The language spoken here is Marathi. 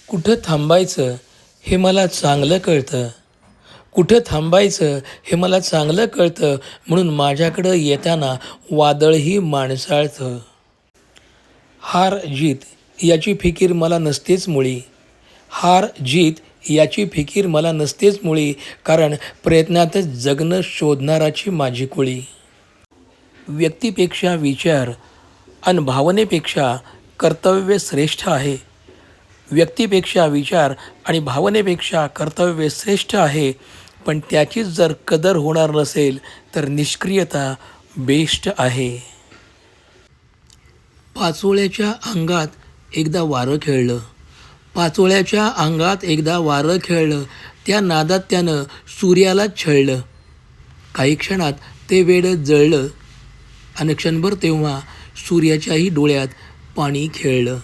कुठं थांबायचं हे मला चांगलं कळतं. कुठं थांबायचं हे मला चांगलं कळतं, म्हणून माझ्याकडं येताना वादळही माणसाळतं. हार जीत याची फिकीर मला नसतेच मुळी. हार जीत याची फिकीर मला नसतेच मुळी, कारण प्रयत्नातच जगणं शोधणाराची माझी कुळी. व्यक्तीपेक्षा विचार अन भावनेपेक्षा कर्तव्य श्रेष्ठ आहे. व्यक्तीपेक्षा विचार आणि भावनेपेक्षा कर्तव्य श्रेष्ठ आहे, पण त्याचीच जर कदर होणार नसेल तर निष्क्रियता बेस्ट आहे. पाचोळ्याच्या अंगात एकदा वारं खेळलं. पाचोळ्याच्या अंगात एकदा वारं खेळलं. त्या नादात त्यानं सूर्यालाच छळलं. काही क्षणात ते वेडं जळलं आणि क्षणभर तेव्हा सूर्याच्याही डोळ्यात पाणी खेळलं.